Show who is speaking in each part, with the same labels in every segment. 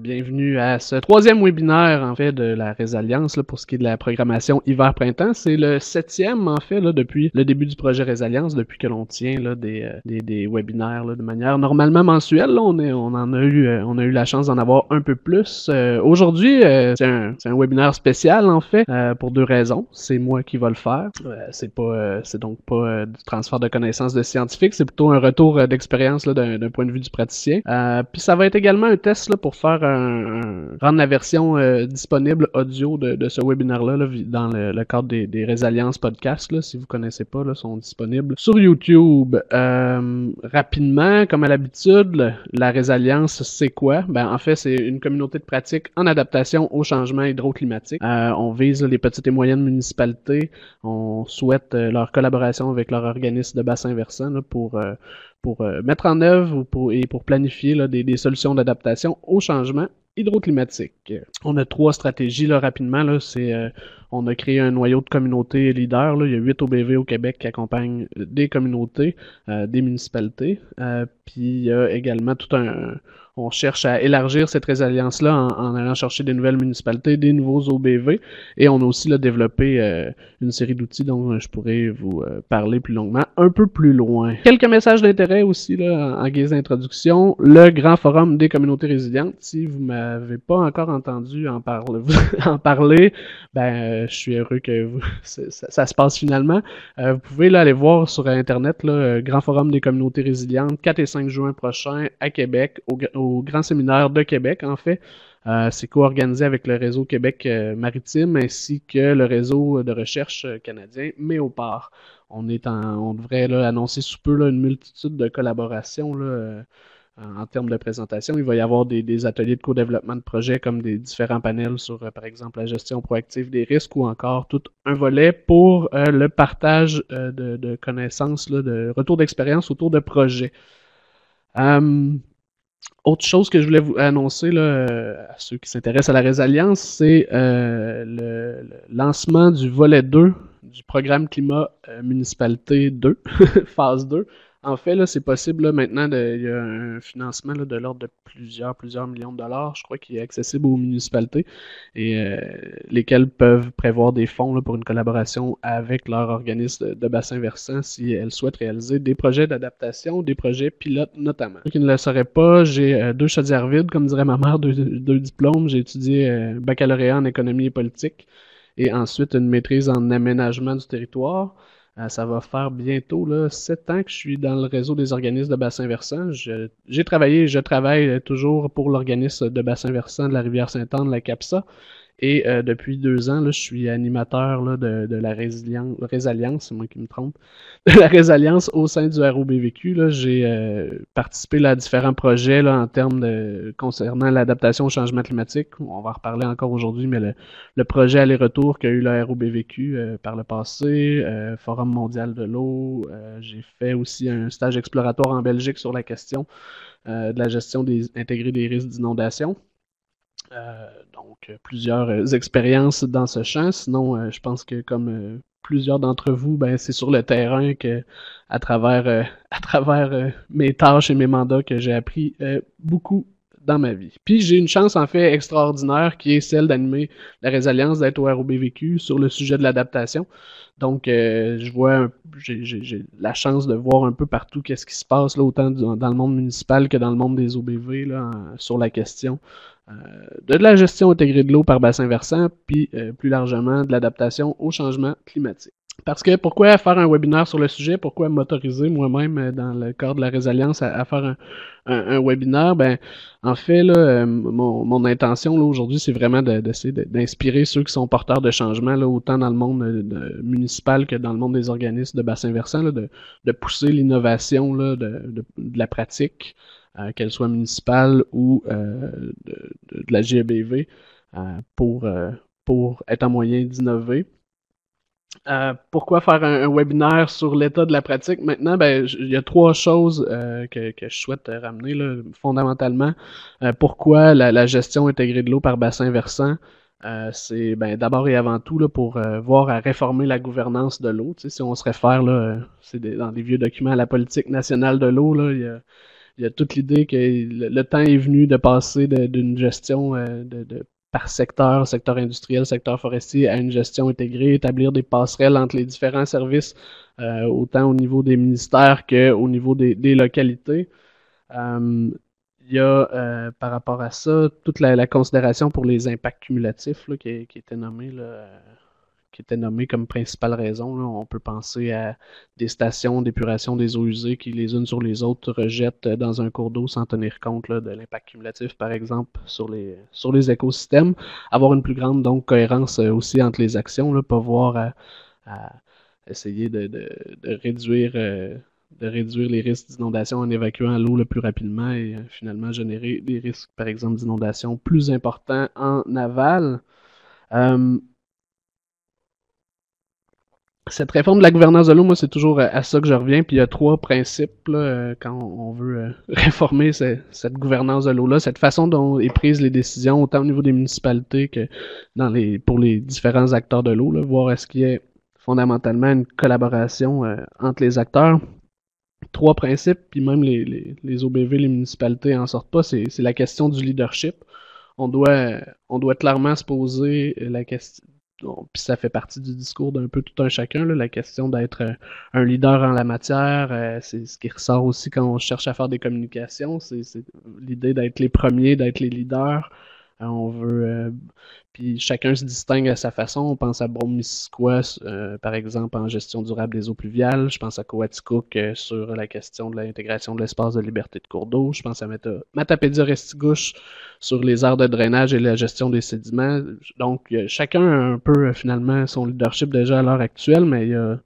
Speaker 1: bienvenue à ce troisième webinaire en fait de la Résalience là, pour ce qui est de la programmation hiver-printemps. C'est le 7e en fait là, depuis le début du projet Résalience, depuis que l'on tient là, des webinaires là, de manière normalement mensuelle. Là, on a eu la chance d'en avoir un peu plus. Aujourd'hui, c'est un webinaire spécial en fait pour deux raisons. C'est moi qui va le faire. C'est donc pas du transfert de connaissances de scientifiques, c'est plutôt un retour d'expérience là, d'un point de vue du praticien. Puis ça va être également un test là, pour faire rendre la version disponible audio de ce webinaire-là là, dans le cadre des Résaliences podcasts. Là, si vous connaissez pas, là, sont disponibles sur YouTube. Rapidement, comme à l'habitude, la Résalience, c'est quoi? Ben, en fait, c'est une communauté de pratique en adaptation au changement hydroclimatique. On vise là, les petites et moyennes municipalités. On souhaite leur collaboration avec leur organisme de bassin versant là, pour mettre en œuvre et pour planifier là, des solutions d'adaptation au changement hydroclimatique. On a 3 stratégies là, rapidement. Là, on a créé un noyau de communautés leaders. Là. Il y a 8 OBV au Québec qui accompagnent des communautés, des municipalités. Puis il y a également on cherche à élargir cette résilience-là en allant chercher des nouvelles municipalités, des nouveaux OBV. Et on a aussi là, développé une série d'outils dont je pourrais vous parler plus longuement un peu plus loin. Quelques messages d'intérêt aussi là, en guise d'introduction. Le grand forum des communautés résilientes. Si vous m'avez pas encore entendu en parler, ben je suis heureux que ça se passe finalement. Vous pouvez là, aller voir sur Internet le Grand Forum des communautés résilientes, 4 et 5 juin prochain à Québec, au Grand Séminaire de Québec en fait. C'est co-organisé avec le réseau Québec maritime ainsi que le réseau de recherche canadien Méopar. On devrait là, annoncer sous peu là, une multitude de collaborations là, en termes de présentation. Il va y avoir des ateliers de co-développement de projets comme des différents panels sur, par exemple, la gestion proactive des risques ou encore tout un volet pour le partage de connaissances, là, de retour d'expérience autour de projets. Autre chose que je voulais vous annoncer là, à ceux qui s'intéressent à la résilience, c'est le lancement du volet 2 du programme Climat Municipalité 2, phase 2. En fait, là, c'est possible là, maintenant, il y a un financement là, de l'ordre de plusieurs millions de dollars, je crois, qui est accessible aux municipalités et lesquelles peuvent prévoir des fonds là, pour une collaboration avec leur organisme de bassin versant si elles souhaitent réaliser des projets d'adaptation, des projets pilotes notamment. Pour ceux qui ne le sauraient pas, j'ai 2 chaudières vides, comme dirait ma mère, 2 diplômes. J'ai étudié baccalauréat en économie et politique et ensuite une maîtrise en aménagement du territoire. Ça va faire bientôt là, 7 ans que je suis dans le réseau des organismes de bassin versant. Je travaille toujours pour l'organisme de bassin versant de la Rivière-Sainte-Anne, la CAPSA. Et depuis 2 ans, là, je suis animateur là, de la Résalience, c'est moi qui me trompe, de la Résalience au sein du ROBVQ. Là, j'ai participé là, à différents projets là, en termes concernant l'adaptation au changement climatique. On va en reparler encore aujourd'hui, mais le projet aller-retour qu'a eu le ROBVQ par le passé, Forum mondial de l'eau. J'ai fait aussi un stage exploratoire en Belgique sur la question de la gestion intégrée des risques d'inondation. Donc, plusieurs expériences dans ce champ. Sinon, je pense que comme plusieurs d'entre vous, ben, c'est sur le terrain que, à travers mes tâches et mes mandats, que j'ai appris beaucoup dans ma vie. Puis j'ai une chance en fait extraordinaire qui est celle d'animer la résilience, d'être au ROBVQ sur le sujet de l'adaptation. Donc j'ai la chance de voir un peu partout qu'est-ce qui se passe là, autant dans le monde municipal que dans le monde des OBV là, sur la question de la gestion intégrée de l'eau par bassin versant, puis plus largement de l'adaptation au changement climatique. Parce que pourquoi faire un webinaire sur le sujet? Pourquoi m'autoriser moi-même dans le cadre de la résilience à faire un webinaire? Ben, en fait, là, mon intention là, aujourd'hui, c'est vraiment d'essayer d'inspirer ceux qui sont porteurs de changement, là, autant dans le monde municipal que dans le monde des organismes de bassin versant, là, de pousser l'innovation là, de la pratique, qu'elle soit municipale ou de la GEBV, pour être en moyen d'innover. Pourquoi faire un webinaire sur l'état de la pratique? Maintenant, ben, il y a 3 choses que je souhaite ramener là, fondamentalement. Pourquoi la gestion intégrée de l'eau par bassin versant? C'est ben, d'abord et avant tout là, pour voir à réformer la gouvernance de l'eau. Tu sais, si on se réfère, là, dans des vieux documents à la politique nationale de l'eau, là, il y a il y a toute l'idée que le temps est venu de passer d'une gestion par secteur industriel, secteur forestier, à une gestion intégrée, établir des passerelles entre les différents services, autant au niveau des ministères qu'au niveau des localités. Euh, il y a, par rapport à ça, toute la considération pour les impacts cumulatifs là, qui était nommé là, qui était nommé comme principale raison. Là. On peut penser à des stations d'épuration des eaux usées qui, les unes sur les autres, rejettent dans un cours d'eau sans tenir compte là, de l'impact cumulatif, par exemple, sur les écosystèmes. Avoir une plus grande donc, cohérence aussi entre les actions, là, pas voir à essayer de réduire les risques d'inondation en évacuant l'eau le plus rapidement et finalement générer des risques, par exemple, d'inondation plus importants en aval. Euh, Cette réforme de la gouvernance de l'eau, moi, c'est toujours à ça que je reviens. Puis il y a trois principes là, quand on veut réformer cette gouvernance de l'eau-là, cette façon dont est prise les décisions, autant au niveau des municipalités que pour les différents acteurs de l'eau, là, voir est-ce qu'il y a fondamentalement une collaboration entre les acteurs. Trois principes, puis même les OBV, les municipalités en sortent pas, c'est la question du leadership. On doit, on doit clairement se poser la question, puis ça fait partie du discours d'un peu tout un chacun, là, la question d'être un leader en la matière. C'est ce qui ressort aussi quand on cherche à faire des communications. C'est l'idée d'être les premiers, d'être les leaders. On veut. Puis chacun se distingue à sa façon. On pense à Brome-Missisquoi, par exemple, en gestion durable des eaux pluviales. Je pense à Coaticook sur la question de l'intégration de l'espace de liberté de cours d'eau. Je pense à Matapédia-Restigouche sur les aires de drainage et la gestion des sédiments. Donc, chacun a un peu finalement son leadership déjà à l'heure actuelle, mais il y a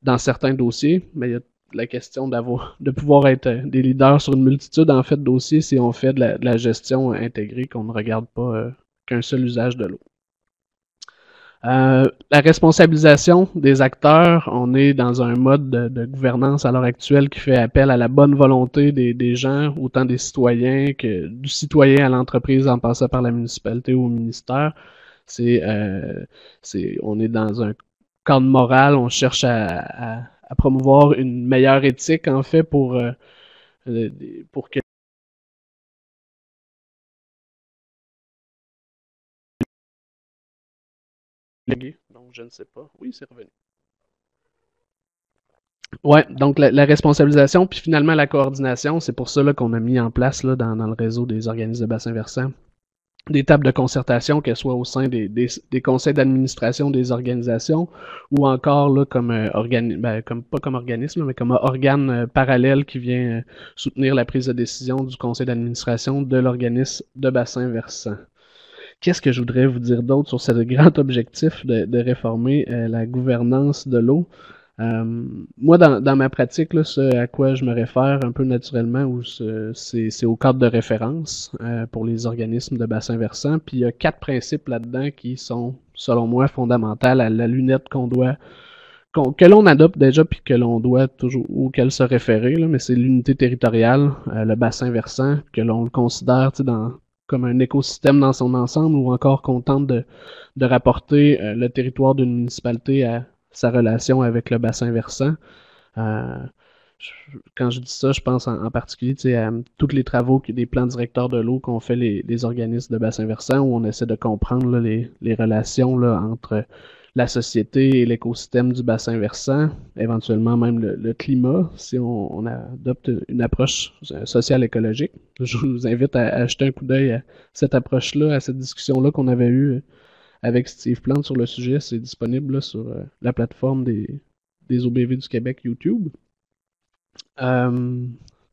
Speaker 1: dans certains dossiers, mais il y a la question de pouvoir être des leaders sur une multitude en fait de dossiers si on fait de la gestion intégrée, qu'on ne regarde pas qu'un seul usage de l'eau. La responsabilisation des acteurs, on est dans un mode de gouvernance à l'heure actuelle qui fait appel à la bonne volonté des gens, autant des citoyens que du citoyen à l'entreprise en passant par la municipalité ou au ministère. On est dans un cadre moral, on cherche à promouvoir une meilleure éthique en fait pour que donc je ne sais pas. Oui, c'est revenu. Ouais, donc la responsabilisation, puis finalement la coordination, c'est pour ça qu'on a mis en place là, dans le réseau des organismes de bassin versant des tables de concertation, qu'elles soient au sein des conseils d'administration des organisations ou encore là, comme, pas comme organisme, mais comme organe parallèle qui vient soutenir la prise de décision du conseil d'administration de l'organisme de bassin versant. Qu'est-ce que je voudrais vous dire d'autre sur ce grand objectif de réformer la gouvernance de l'eau? Moi, dans ma pratique, là, ce à quoi je me réfère un peu naturellement, c'est au cadre de référence pour les organismes de bassin versant. Puis il y a quatre principes là-dedans qui sont, selon moi, fondamentaux à la lunette que l'on adopte déjà puis que l'on doit toujours auquel se référer, là, mais c'est l'unité territoriale, le bassin versant, que l'on le considère comme un écosystème dans son ensemble ou encore qu'on tente de rapporter le territoire d'une municipalité à sa relation avec le bassin versant. Euh, Quand je dis ça, je pense en particulier à tous les travaux, des plans directeurs de l'eau qu'ont fait les organismes de bassin versant, où on essaie de comprendre là, les relations là, entre la société et l'écosystème du bassin versant, éventuellement même le climat, si on adopte une approche sociale écologique. Je vous invite à jeter un coup d'œil à cette approche-là, à cette discussion-là qu'on avait eue avec Steve Plante sur le sujet. C'est disponible là, sur la plateforme des OBV du Québec YouTube. Euh,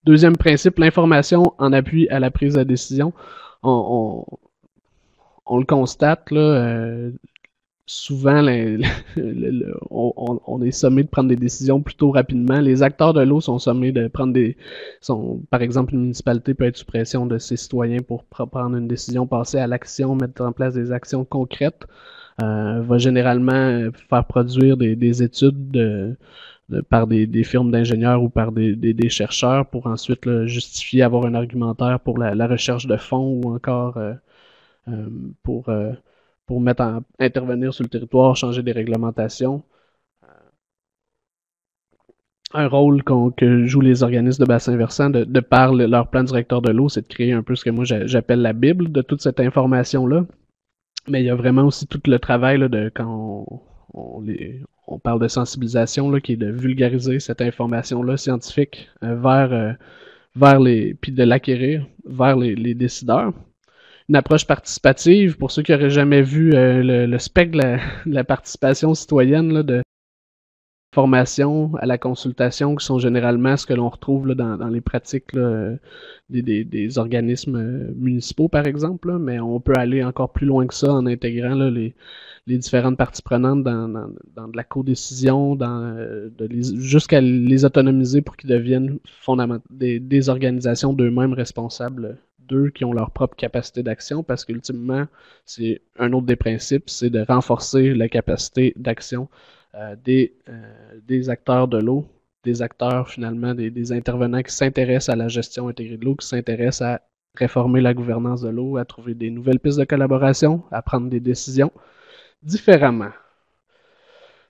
Speaker 1: Deuxième principe, l'information en appui à la prise de décision. On, on, on le constate, là, souvent, on est sommé de prendre des décisions plutôt rapidement. Les acteurs de l'eau sont sommés de prendre par exemple, une municipalité peut être sous pression de ses citoyens pour prendre une décision, passer à l'action, mettre en place des actions concrètes. Va généralement faire produire des études par des firmes d'ingénieurs ou par des chercheurs pour ensuite là, justifier, avoir un argumentaire pour la recherche de fonds ou encore euh, pour, euh, pour intervenir sur le territoire, changer des réglementations. un rôle que jouent les organismes de bassin versant de par leur plan directeur de l'eau, c'est de créer un peu ce que moi j'appelle la Bible de toute cette information-là. Mais il y a vraiment aussi tout le travail là, de quand on parle de sensibilisation, là, qui est de vulgariser cette information-là scientifique vers puis de l'acquérir vers les décideurs. Une approche participative, pour ceux qui n'auraient jamais vu le spectre de la participation citoyenne, là, de formation à la consultation, qui sont généralement ce que l'on retrouve là, dans les pratiques là, des organismes municipaux, par exemple, là, mais on peut aller encore plus loin que ça en intégrant là, les différentes parties prenantes dans de la codécision, jusqu'à les autonomiser pour qu'ils deviennent des organisations d'eux-mêmes responsables d'eux, qui ont leur propre capacité d'action, parce qu'ultimement, c'est un autre des principes, c'est de renforcer la capacité d'action des acteurs de l'eau, des acteurs finalement, des intervenants qui s'intéressent à la gestion intégrée de l'eau, qui s'intéressent à réformer la gouvernance de l'eau, à trouver des nouvelles pistes de collaboration, à prendre des décisions différemment.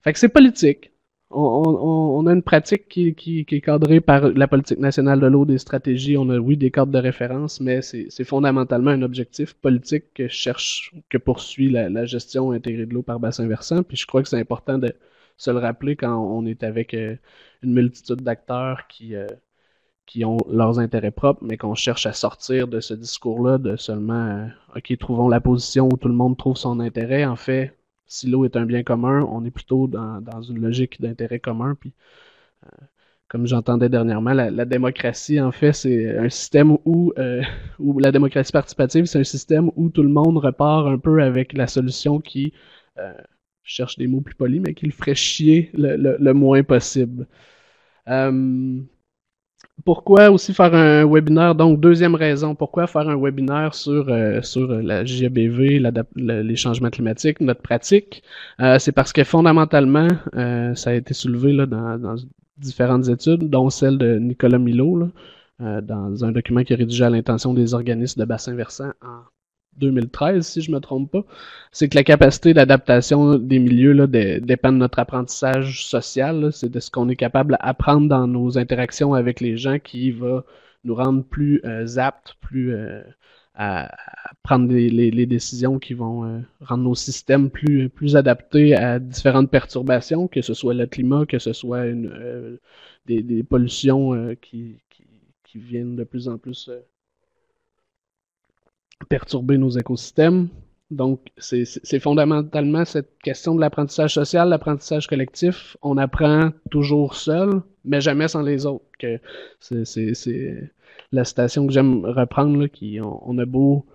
Speaker 1: Fait que c'est politique. On a une pratique qui est cadrée par la politique nationale de l'eau, des stratégies, on a, oui, des cadres de référence, mais c'est fondamentalement un objectif politique que poursuit la gestion intégrée de l'eau par bassin versant. Puis je crois que c'est important de se le rappeler quand on est avec une multitude d'acteurs qui ont leurs intérêts propres, mais qu'on cherche à sortir de ce discours-là de seulement, OK, trouvons la position où tout le monde trouve son intérêt. En fait, si l'eau est un bien commun, on est plutôt dans une logique d'intérêt commun. Puis, comme j'entendais dernièrement, la démocratie, en fait, c'est un système où la démocratie participative, c'est un système où tout le monde repart un peu avec la solution qui, je cherche des mots plus polis, mais qui le ferait chier le moins possible. Pourquoi aussi faire un webinaire? Donc, deuxième raison, pourquoi faire un webinaire sur la GBV, les changements climatiques, notre pratique? C'est parce que fondamentalement, ça a été soulevé là, dans différentes études, dont celle de Nicolas Milot, là, dans un document qui est rédigé à l'intention des organismes de bassin versant en 2013, si je ne me trompe pas, c'est que la capacité d'adaptation des milieux là, dépend de notre apprentissage social. C'est de ce qu'on est capable d'apprendre dans nos interactions avec les gens qui va nous rendre plus aptes, plus à prendre les décisions qui vont rendre nos systèmes plus adaptés à différentes perturbations, que ce soit le climat, que ce soit des pollutions qui viennent de plus en plus perturber nos écosystèmes. Donc, c'est fondamentalement cette question de l'apprentissage social, l'apprentissage collectif. On apprend toujours seul, mais jamais sans les autres. C'est la citation que j'aime reprendre, là, on a beau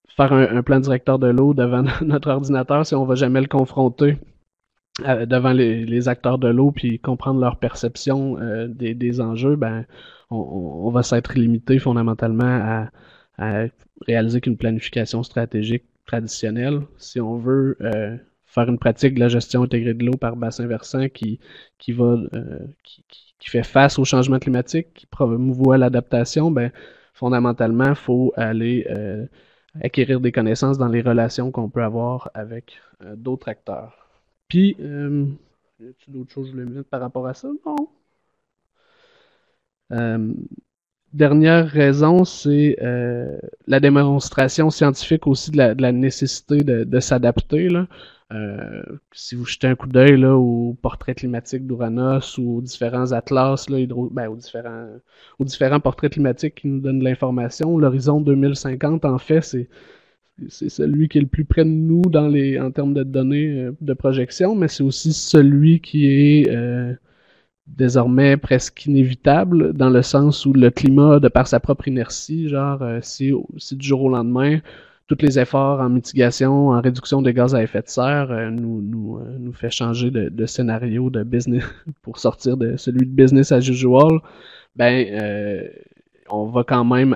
Speaker 1: faire un plan directeur de l'eau devant notre ordinateur, si on va jamais le confronter devant les acteurs de l'eau puis comprendre leur perception des enjeux, ben on va s'être limité fondamentalement à réaliser qu'une planification stratégique traditionnelle, si on veut faire une pratique de la gestion intégrée de l'eau par bassin versant qui fait face au changement climatique, qui promouvoit l'adaptation, ben fondamentalement, il faut aller acquérir des connaissances dans les relations qu'on peut avoir avec d'autres acteurs. Puis, y a-t-il d'autres choses que je voulais mettre par rapport à ça? Non. Dernière raison, c'est la démonstration scientifique aussi de la nécessité de s'adapter. Si vous jetez un coup d'œil là, au portrait climatique d'Uranos ou aux différents atlas, là, aux différents portraits climatiques qui nous donnent de l'information, l'horizon 2050, en fait, c'est celui qui est le plus près de nous en termes de données de projection, mais c'est aussi celui qui est désormais presque inévitable, dans le sens où le climat, de par sa propre inertie, si du jour au lendemain, tous les efforts en mitigation, en réduction des gaz à effet de serre nous fait changer de scénario de business pour sortir de celui de business as usual, on va quand même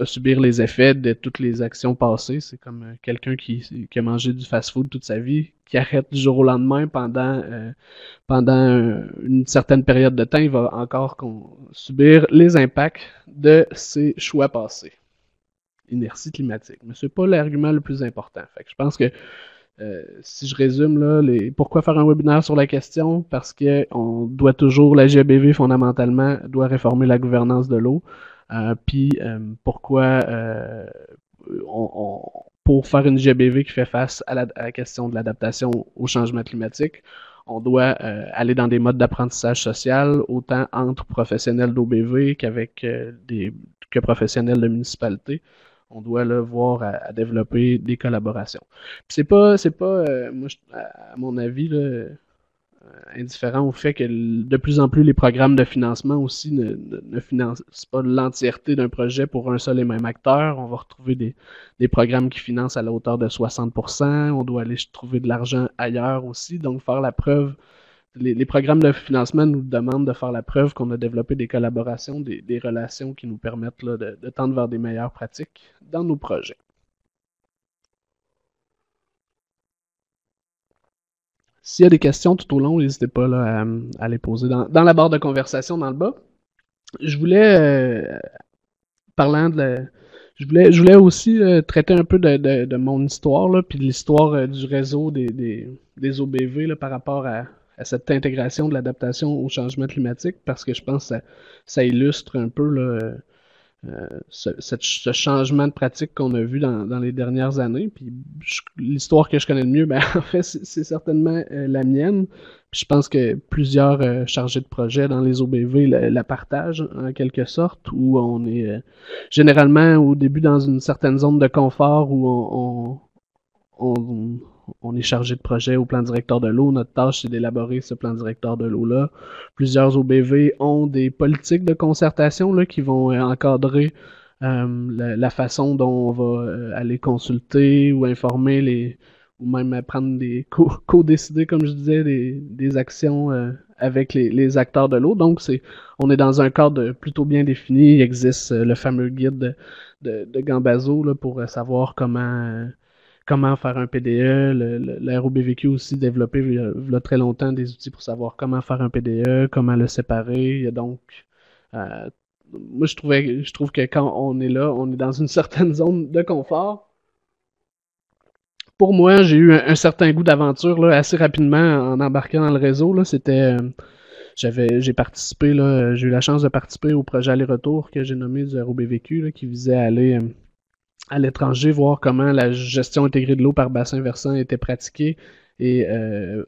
Speaker 1: subir les effets de toutes les actions passées. C'est comme quelqu'un qui a mangé du fast-food toute sa vie, qui arrête du jour au lendemain pendant une certaine période de temps, il va encore subir les impacts de ses choix passés. Inertie climatique. Mais c'est pas l'argument le plus important. Fait que je pense que Si je résume, là, pourquoi faire un webinaire sur la question? Parce que la GABV fondamentalement doit réformer la gouvernance de l'eau. Puis pourquoi pour faire une GABV qui fait face à la question de l'adaptation au changement climatique, on doit aller dans des modes d'apprentissage social, autant entre professionnels d'OBV que professionnels de municipalité. On doit là, voir à développer des collaborations. C'est pas moi, à mon avis, là, indifférent au fait que de plus en plus les programmes de financement aussi ne financent pas l'entièreté d'un projet pour un seul et même acteur. On va retrouver des programmes qui financent à la hauteur de 60%. On doit aller trouver de l'argent ailleurs aussi. Donc, faire la preuve. Les programmes de financement nous demandent de faire la preuve qu'on a développé des collaborations, des relations qui nous permettent là, de tendre vers des meilleures pratiques dans nos projets. S'il y a des questions tout au long, n'hésitez pas là, à les poser dans la barre de conversation dans le bas. Je voulais, parlant de la, je voulais aussi traiter un peu de mon histoire, là, puis de l'histoire du réseau des OBV là, par rapport à cette intégration de l'adaptation au changement climatique, parce que je pense que ça illustre un peu là, ce changement de pratique qu'on a vu dans les dernières années. Puis l'histoire que je connais le mieux, ben, en fait, c'est certainement la mienne. Puis je pense que plusieurs chargés de projet dans les OBV la partagent en quelque sorte, où on est généralement au début dans une certaine zone de confort où on est chargé de projet au plan directeur de l'eau. Notre tâche, c'est d'élaborer ce plan directeur de l'eau-là. Plusieurs OBV ont des politiques de concertation là, qui vont encadrer la façon dont on va aller consulter ou informer ou même prendre co-décider, comme je disais, des actions avec les acteurs de l'eau. Donc, on est dans un cadre plutôt bien défini. Il existe le fameux guide de Gambazo là, pour savoir comment faire un PDE. La ROBVQ aussi développé il y a très longtemps des outils pour savoir comment faire un PDE, comment le séparer. Il y a donc, euh, moi je trouve que quand on est là, on est dans une certaine zone de confort. Pour moi, j'ai eu un certain goût d'aventure là, assez rapidement en embarquant dans le réseau. Là, j'ai participé là, j'ai eu la chance de participer au projet aller-retour que j'ai nommé du ROBVQ là, qui visait à aller à l'étranger, voir comment la gestion intégrée de l'eau par bassin versant était pratiquée et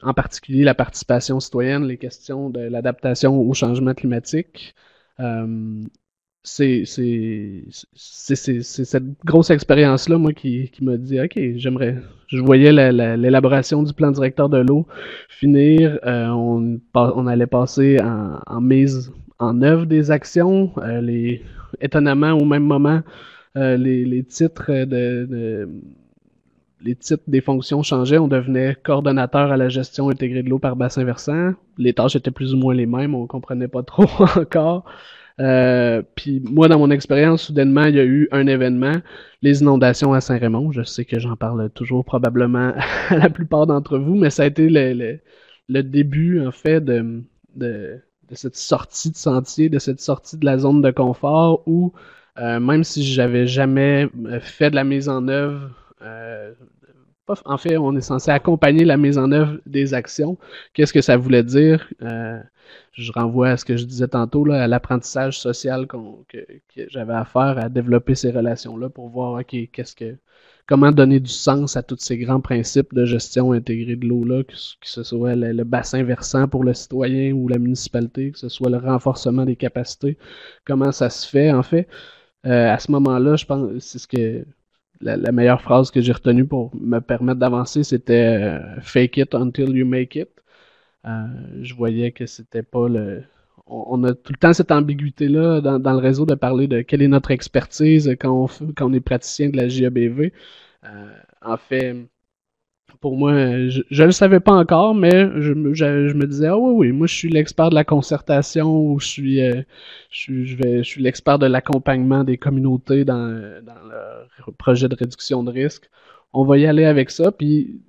Speaker 1: en particulier la participation citoyenne, les questions de l'adaptation au changement climatique. Euh, c'est cette grosse expérience-là, moi, qui m'a dit, OK, je voyais l'élaboration du plan directeur de l'eau finir, on allait passer en mise en œuvre des actions, étonnamment, au même moment, les titres les titres des fonctions changeaient. On devenait coordonnateur à la gestion intégrée de l'eau par bassin versant. Les tâches étaient plus ou moins les mêmes, on comprenait pas trop encore. Puis moi, dans mon expérience, soudainement, il y a eu un événement, les inondations à Saint-Raymond. Je sais que j'en parle toujours probablement à la plupart d'entre vous, mais ça a été le début, en fait, de cette sortie de sentier, de cette sortie de la zone de confort où même si j'avais jamais fait de la mise en œuvre, en fait, on est censé accompagner la mise en œuvre des actions. Qu'est-ce que ça voulait dire? Je renvoie à ce que je disais tantôt, là, à l'apprentissage social que j'avais à faire, à développer ces relations-là pour voir, OK, comment donner du sens à tous ces grands principes de gestion intégrée de l'eau-là, que ce soit le bassin versant pour le citoyen ou la municipalité, que ce soit le renforcement des capacités, comment ça se fait, en fait. À ce moment-là, je pense c'est ce que la meilleure phrase que j'ai retenue pour me permettre d'avancer, c'était fake it until you make it. Je voyais que c'était pas on a tout le temps cette ambiguïté-là dans le réseau de parler de quelle est notre expertise quand on est praticien de la JABV. En fait, pour moi, je le savais pas encore, mais je me disais, ah oui, oui, moi je suis l'expert de la concertation ou je suis l'expert de l'accompagnement des communautés dans leur projet de réduction de risque. On va y aller avec ça, puis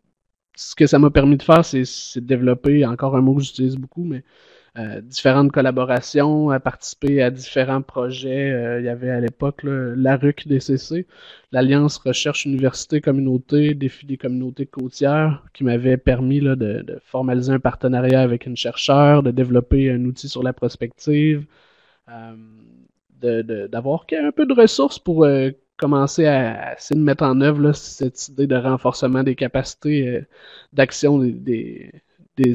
Speaker 1: ce que ça m'a permis de faire, c'est de développer, encore un mot que j'utilise beaucoup, mais différentes collaborations, à participer à différents projets. Il y avait à l'époque l'ARUC-DCC, l'Alliance Recherche Université Communauté, Défi des communautés côtières, qui m'avait permis là, de formaliser un partenariat avec une chercheure, de développer un outil sur la prospective, euh, d'avoir un peu de ressources pour commencer à essayer de mettre en œuvre là, cette idée de renforcement des capacités d'action des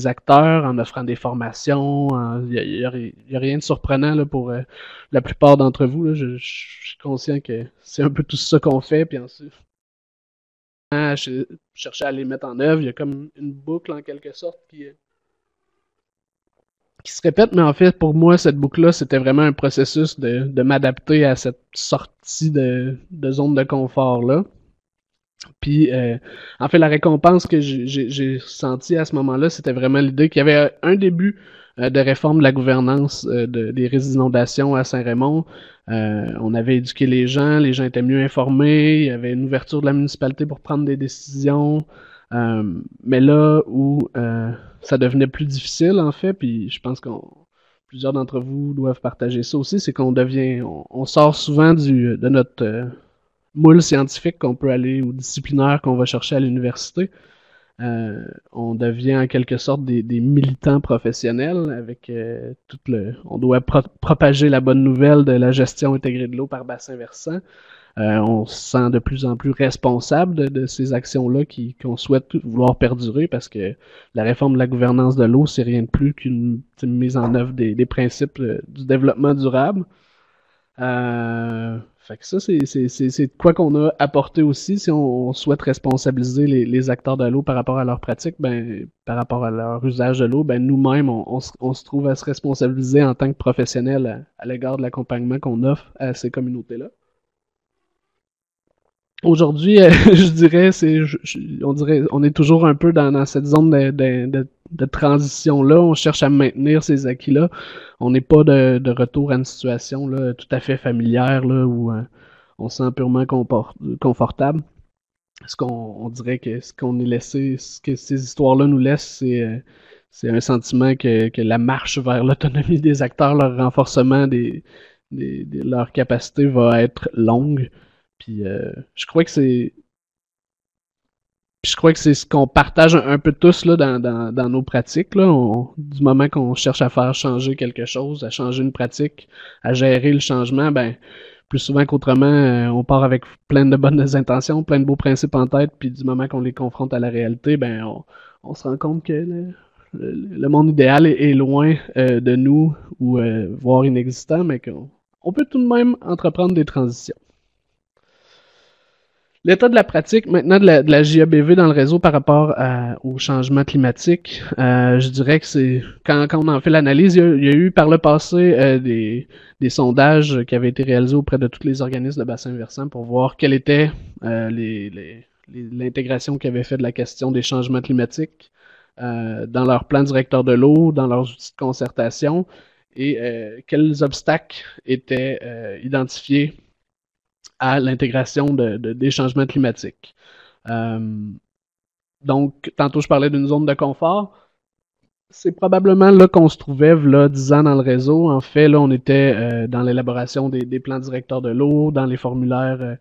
Speaker 1: acteurs en offrant des formations. Il n'y a rien de surprenant là, pour la plupart d'entre vous. Là. Je suis conscient que c'est un peu tout ça qu'on fait. Puis ensuite, je cherchais à les mettre en œuvre. Il y a comme une boucle en quelque sorte qui se répète, mais en fait, pour moi, cette boucle-là, c'était vraiment un processus de m'adapter à cette sortie de zone de confort-là. Puis, en fait, la récompense que j'ai sentie à ce moment-là, c'était vraiment l'idée qu'il y avait un début de réforme de la gouvernance des risques d'inondation à Saint-Raymond. On avait éduqué les gens étaient mieux informés, il y avait une ouverture de la municipalité pour prendre des décisions. Mais là où ça devenait plus difficile, en fait, puis je pense que plusieurs d'entre vous doivent partager ça aussi, c'est on sort souvent de notre moule scientifique qu'on peut aller, ou disciplinaire qu'on va chercher à l'université. On devient en quelque sorte des militants professionnels avec on doit propager la bonne nouvelle de la gestion intégrée de l'eau par bassin versant. On se sent de plus en plus responsable de ces actions-là qu'on souhaite vouloir perdurer parce que la réforme de la gouvernance de l'eau, c'est rien de plus qu'une mise en œuvre des principes du développement durable. Fait que ça, c'est de quoi qu'on a apporté aussi si on souhaite responsabiliser les acteurs de l'eau par rapport à leurs pratiques, par rapport à leur usage de l'eau, nous-mêmes, on se trouve à se responsabiliser en tant que professionnels à l'égard de l'accompagnement qu'on offre à ces communautés-là. Aujourd'hui, je dirais, on est toujours un peu dans cette zone de transition-là. On cherche à maintenir ces acquis-là. On n'est pas de retour à une situation là, tout à fait familière là, où on se sent purement confortable. On dirait que ce qu'on est laissé, ce que ces histoires-là nous laissent, c'est un sentiment que la marche vers l'autonomie des acteurs, leur renforcement leur capacité va être longue. Puis je crois que c'est ce qu'on partage un peu tous là, dans nos pratiques. Là. Du moment qu'on cherche à faire changer quelque chose, à changer une pratique, à gérer le changement, plus souvent qu'autrement, on part avec plein de bonnes intentions, plein de beaux principes en tête, puis du moment qu'on les confronte à la réalité, on se rend compte que le monde idéal est loin de nous, ou voire inexistant, mais qu'on peut tout de même entreprendre des transitions. L'état de la pratique maintenant de la JABV dans le réseau par rapport au changement climatique, je dirais que c'est quand on en fait l'analyse, il y a eu par le passé des sondages qui avaient été réalisés auprès de tous les organismes de bassin versant pour voir quelle était l'intégration qu'ils avaient fait de la question des changements climatiques dans leur plan directeur de l'eau, dans leurs outils de concertation, et quels obstacles étaient identifiés à l'intégration des changements climatiques. Donc, tantôt, je parlais d'une zone de confort. C'est probablement là qu'on se trouvait, là, 10 ans dans le réseau. En fait, là, on était dans l'élaboration des plans directeurs de l'eau, dans les formulaires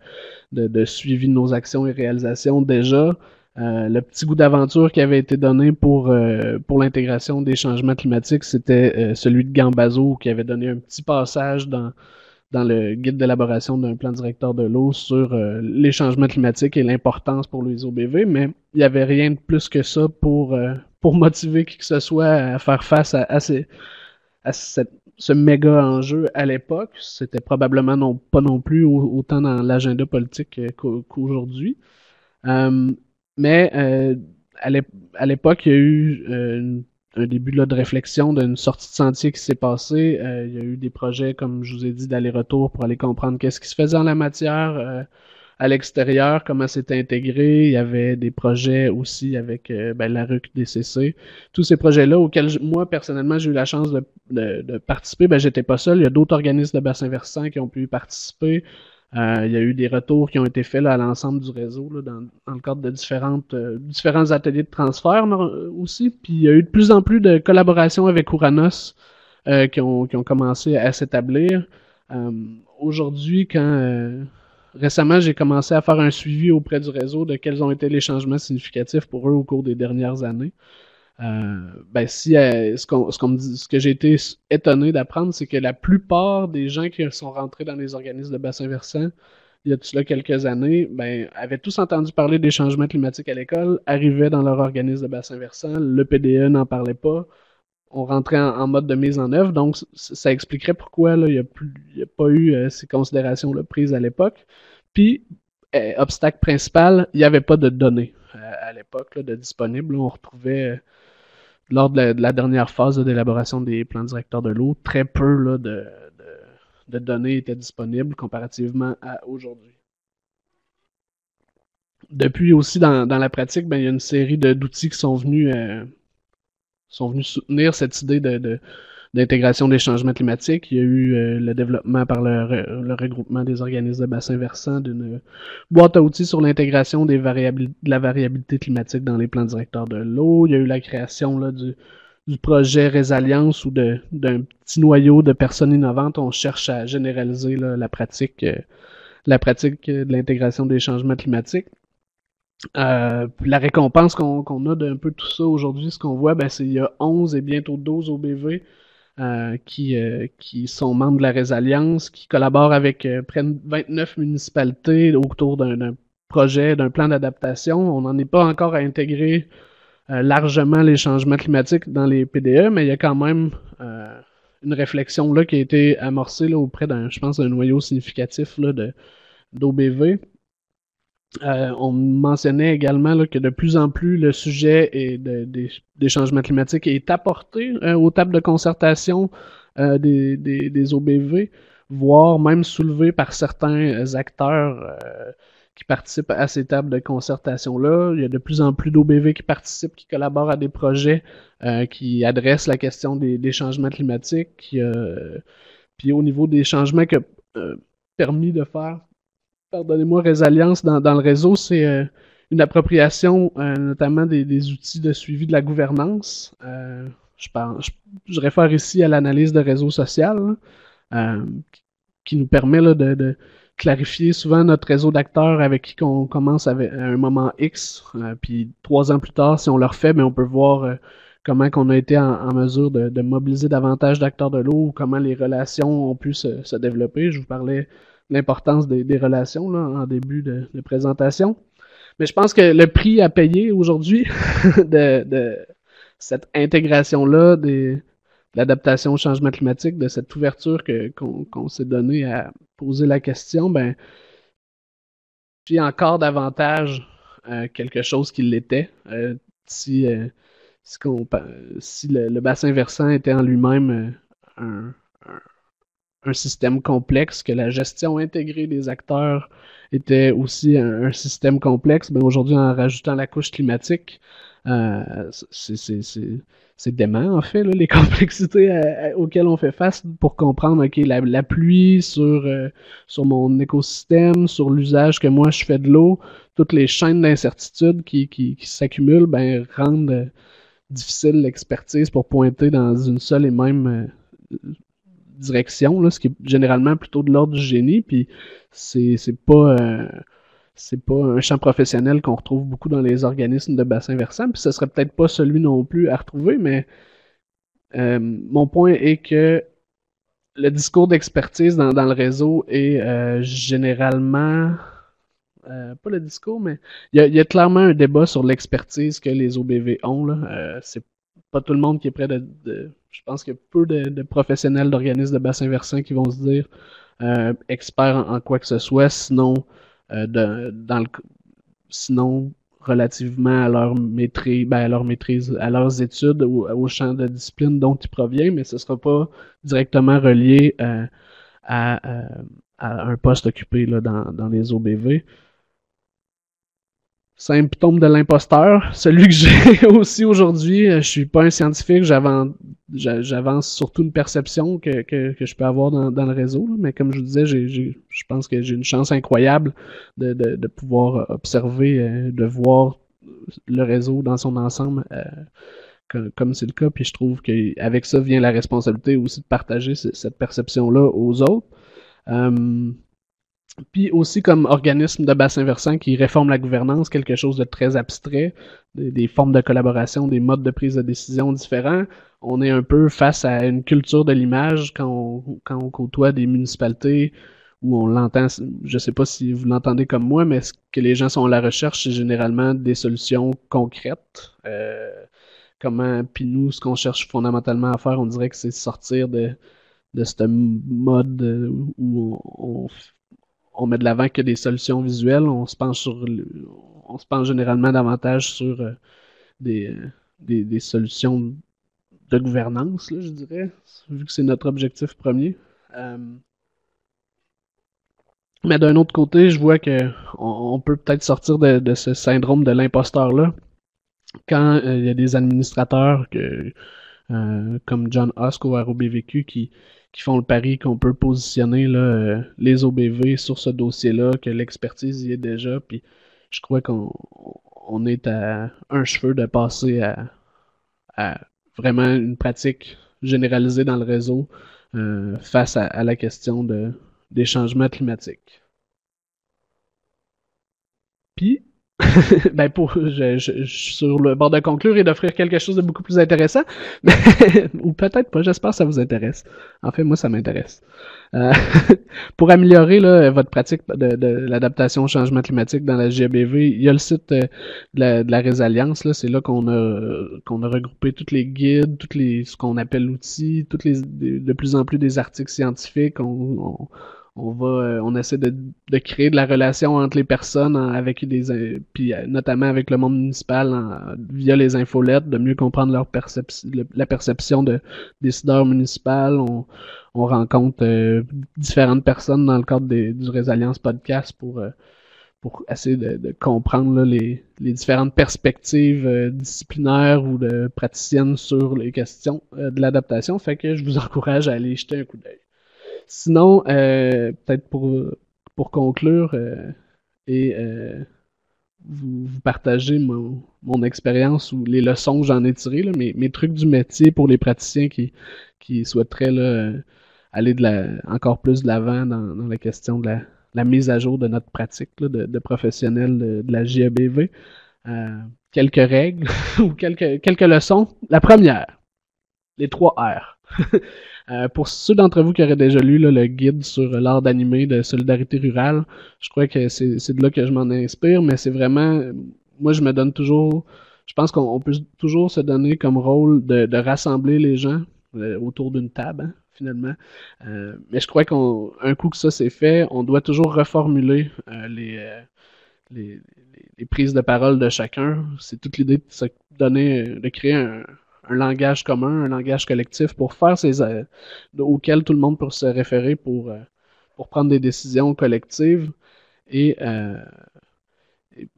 Speaker 1: de suivi de nos actions et réalisations déjà. Le petit goût d'aventure qui avait été donné pour l'intégration des changements climatiques, c'était celui de Gambazo, qui avait donné un petit passage dans le guide d'élaboration d'un plan directeur de l'eau sur les changements climatiques et l'importance pour les OBV, mais il n'y avait rien de plus que ça pour motiver qui que ce soit à faire face à ce méga enjeu à l'époque. C'était probablement pas non plus autant dans l'agenda politique qu'aujourd'hui. Mais à l'époque, il y a eu un début là, de réflexion d'une sortie de sentier qui s'est passée. Il y a eu des projets, comme je vous ai dit, d'aller-retour pour aller comprendre qu'est-ce qui se faisait en la matière à l'extérieur, comment c'était intégré. Il y avait des projets aussi avec la RUC-DCC. Tous ces projets-là auxquels moi, personnellement, j'ai eu la chance de participer, j'étais pas seul. Il y a d'autres organismes de bassin versant qui ont pu y participer. Il y a eu des retours qui ont été faits là, à l'ensemble du réseau là, dans le cadre de différents ateliers de transfert aussi. Puis il y a eu de plus en plus de collaborations avec Ouranos qui ont commencé à s'établir. Euh, Aujourd'hui, récemment, j'ai commencé à faire un suivi auprès du réseau de quels ont été les changements significatifs pour eux au cours des dernières années. Ben si ce que j'ai été étonné d'apprendre, c'est que la plupart des gens qui sont rentrés dans les organismes de bassin versant il y a tout cela quelques années, ben avaient tous entendu parler des changements climatiques à l'école, arrivaient dans leur organisme de bassin versant, le PDE n'en parlait pas, on rentrait en mode de mise en œuvre, donc ça expliquerait pourquoi là, il y a pas eu ces considérations-là prises à l'époque. Puis, obstacle principal, il n'y avait pas de données à l'époque de disponibles. On retrouvait lors de la dernière phase d'élaboration des plans directeurs de l'eau, très peu là, de données étaient disponibles comparativement à aujourd'hui. Depuis aussi, dans la pratique, ben, il y a une série d'outils qui sont venus soutenir cette idée d'intégration des changements climatiques. Il y a eu le développement par le regroupement des organismes de bassin versant d'une boîte à outils sur l'intégration de la variabilité climatique dans les plans directeurs de l'eau. Il y a eu la création là, du projet Résilience ou d'un petit noyau de personnes innovantes. On cherche à généraliser là, la pratique de l'intégration des changements climatiques. La récompense qu'on a d'un peu tout ça aujourd'hui, ce qu'on voit, ben, c'est qu'il y a 11 et bientôt 12 OBV qui sont membres de la Résilience, qui collaborent avec près de 29 municipalités autour d'un projet, d'un plan d'adaptation. On n'en est pas encore à intégrer largement les changements climatiques dans les PDE, mais il y a quand même une réflexion là qui a été amorcée là, auprès je pense, d'un noyau significatif là, d'OBV. On mentionnait également là, que de plus en plus le sujet des changements climatiques est apporté aux tables de concertation des OBV, voire même soulevé par certains acteurs qui participent à ces tables de concertation-là. Il y a de plus en plus d'OBV qui participent, qui collaborent à des projets qui adressent la question des changements climatiques. Puis au niveau des changements que permis de faire, pardonnez-moi, Résilience dans le réseau, c'est une appropriation notamment des outils de suivi de la gouvernance. Je réfère ici à l'analyse de réseau social qui nous permet là, de clarifier souvent notre réseau d'acteurs avec qui on commence à un moment X. Puis 3 ans plus tard, si on le refait, on peut voir comment on a été en mesure de mobiliser davantage d'acteurs de l'eau ou comment les relations ont pu se développer. Je vous parlais l'importance des relations là, en début de présentation. Mais je pense que le prix à payer aujourd'hui de cette intégration-là de l'adaptation au changement climatique, de cette ouverture qu'on s'est donné à poser la question, ben, puis encore davantage quelque chose qui l'était. Si, si le bassin versant était en lui-même un système complexe, que la gestion intégrée des acteurs était aussi un système complexe, ben aujourd'hui, en rajoutant la couche climatique, c'est dément, en fait, là, les complexités auxquelles on fait face pour comprendre, OK, la pluie sur mon écosystème, sur l'usage que moi je fais de l'eau, toutes les chaînes d'incertitudes qui s'accumulent, ben, rendent difficile l'expertise pour pointer dans une seule et même direction, là, ce qui est généralement plutôt de l'ordre du génie, puis c'est pas un champ professionnel qu'on retrouve beaucoup dans les organismes de bassin versant, puis ce serait peut-être pas celui non plus à retrouver, mais mon point est que le discours d'expertise dans le réseau est généralement pas le discours, mais il y a clairement un débat sur l'expertise que les OBV ont. Là. C'est pas tout le monde qui est prêt je pense qu'il y a peu de professionnels d'organismes de bassin versant qui vont se dire experts en quoi que ce soit, sinon sinon relativement à leur maîtrise, à leurs études ou au champ de discipline dont ils proviennent, mais ce ne sera pas directement relié à un poste occupé là, dans les OBV. symptôme de l'imposteur, celui que j'ai aussi aujourd'hui. Je suis pas un scientifique, j'avance surtout une perception que je peux avoir dans le réseau. Là. Mais comme je vous disais, je pense que j'ai une chance incroyable de pouvoir observer, de voir le réseau dans son ensemble, comme c'est le cas. Puis je trouve qu'avec ça vient la responsabilité aussi de partager cette perception-là aux autres. Puis aussi comme organisme de bassin versant qui réforme la gouvernance, quelque chose de très abstrait, des formes de collaboration, des modes de prise de décision différents. On est un peu face à une culture de l'image quand on côtoie des municipalités où on l'entend, je sais pas si vous l'entendez comme moi, mais ce que les gens sont à la recherche, c'est généralement des solutions concrètes. Puis nous, ce qu'on cherche fondamentalement à faire, on dirait que c'est sortir de ce mode où on met de l'avant que des solutions visuelles, on se penche généralement davantage sur des solutions de gouvernance, là, je dirais, vu que c'est notre objectif premier. Mais d'un autre côté, je vois que on peut peut-être sortir de ce syndrome de l'imposteur-là quand il y a des administrateurs comme John Husk au ROBVQ qui font le pari qu'on peut positionner là, les OBV sur ce dossier-là, que l'expertise y est déjà, puis je crois qu'on est à un cheveu de passer à vraiment une pratique généralisée dans le réseau face à la question des changements climatiques. Puis, ben je suis sur le bord de conclure et d'offrir quelque chose de beaucoup plus intéressant, ou peut-être pas, j'espère que ça vous intéresse. En fait, moi, ça m'intéresse. Euh, pour améliorer là, votre pratique de l'adaptation au changement climatique dans la GABV, il y a le site de la Résilience, là, c'est là qu'on a regroupé tous les guides, ce qu'on appelle l'outil, de plus en plus des articles scientifiques, on essaie de créer de la relation entre les personnes puis notamment avec le monde municipal via les infolettes, de mieux comprendre la perception de décideurs municipaux. On rencontre différentes personnes dans le cadre du Résilience Podcast pour essayer de comprendre là, les différentes perspectives disciplinaires ou de praticiennes sur les questions de l'adaptation. Fait que je vous encourage à aller jeter un coup d'œil. Sinon, peut-être pour conclure et vous partager mon expérience ou les leçons que j'en ai tirées, là, mes trucs du métier pour les praticiens qui souhaiteraient là, aller encore plus de l'avant dans la question de la mise à jour de notre pratique là, de professionnels de la JABV. Quelques règles ou quelques leçons. La première, les 3 R. Pour ceux d'entre vous qui auraient déjà lu là, le guide sur l'art d'animer de Solidarité Rurale, je crois que c'est de là que je m'en inspire, mais c'est vraiment, moi je me donne toujours, je pense qu'on peut toujours se donner comme rôle de rassembler les gens autour d'une table, hein, finalement. Mais je crois qu'un coup que ça c'est fait, on doit toujours reformuler les, les prises de parole de chacun. C'est toute l'idée de se donner, de créer un langage commun, un langage collectif pour faire auquel tout le monde peut se référer pour prendre des décisions collectives. Et,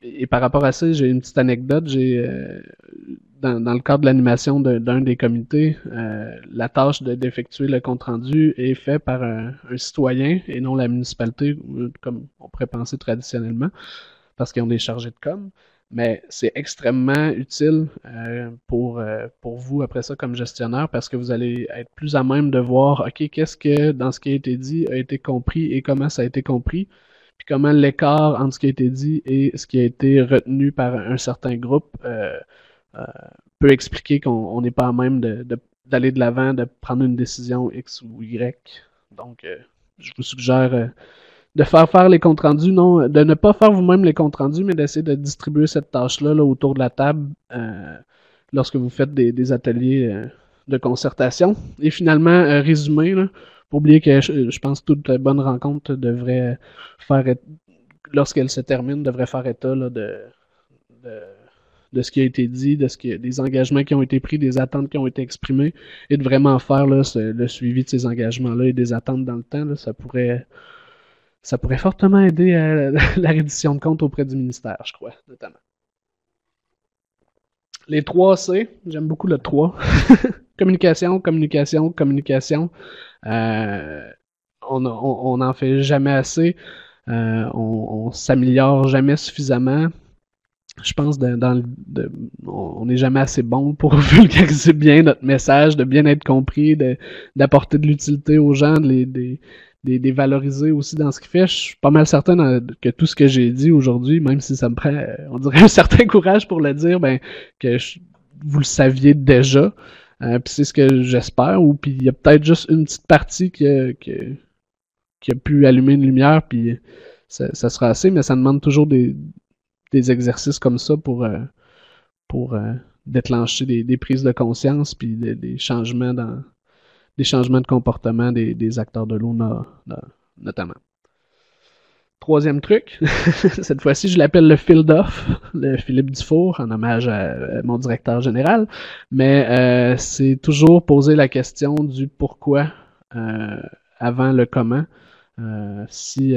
Speaker 1: et par rapport à ça, j'ai une petite anecdote. Dans le cadre de l'animation d'un des comités, la tâche d'effectuer le compte-rendu est faite par un citoyen et non la municipalité, comme on pourrait penser traditionnellement, parce qu'ils ont des chargés de com'. Mais c'est extrêmement utile pour vous après ça comme gestionnaire parce que vous allez être plus à même de voir, OK, qu'est-ce que dans ce qui a été dit a été compris et comment ça a été compris, puis comment l'écart entre ce qui a été dit et ce qui a été retenu par un certain groupe peut expliquer qu'on n'est pas à même d'aller de l'avant, de prendre une décision X ou Y. Donc, je vous suggère de faire les comptes rendus, non, de ne pas faire vous-même les comptes rendus, mais d'essayer de distribuer cette tâche-là là, autour de la table lorsque vous faites des ateliers de concertation. Et finalement, résumé, là, pour oublier que je pense que toute bonne rencontre devrait lorsqu'elle se termine, devrait faire état là, de ce qui a été dit, des engagements qui ont été pris, des attentes qui ont été exprimées, et de vraiment faire là, le suivi de ces engagements-là et des attentes dans le temps. Là, ça pourrait fortement aider à la reddition de comptes auprès du ministère, je crois, notamment. Les 3 C, j'aime beaucoup le 3. Communication, communication, communication. Euh, on n'en fait jamais assez. On s'améliore jamais suffisamment. Je pense on n'est jamais assez bon pour vulgariser bien notre message, de bien être compris, d'apporter de l'utilité aux gens, de les valoriser aussi dans ce qu'il fait. Je suis pas mal certain que tout ce que j'ai dit aujourd'hui, même si ça me prend, on dirait, un certain courage pour le dire, ben que vous le saviez déjà. Puis c'est ce que j'espère. Ou puis il y a peut-être juste une petite partie qui a pu allumer une lumière, puis ça sera assez, mais ça demande toujours des exercices comme ça pour déclencher des prises de conscience puis des changements des changements de comportement des acteurs de l'eau notamment. Troisième truc, cette fois-ci je l'appelle le Field Off, le Philippe Dufour, en hommage à mon directeur général, mais c'est toujours poser la question du pourquoi avant le comment. Si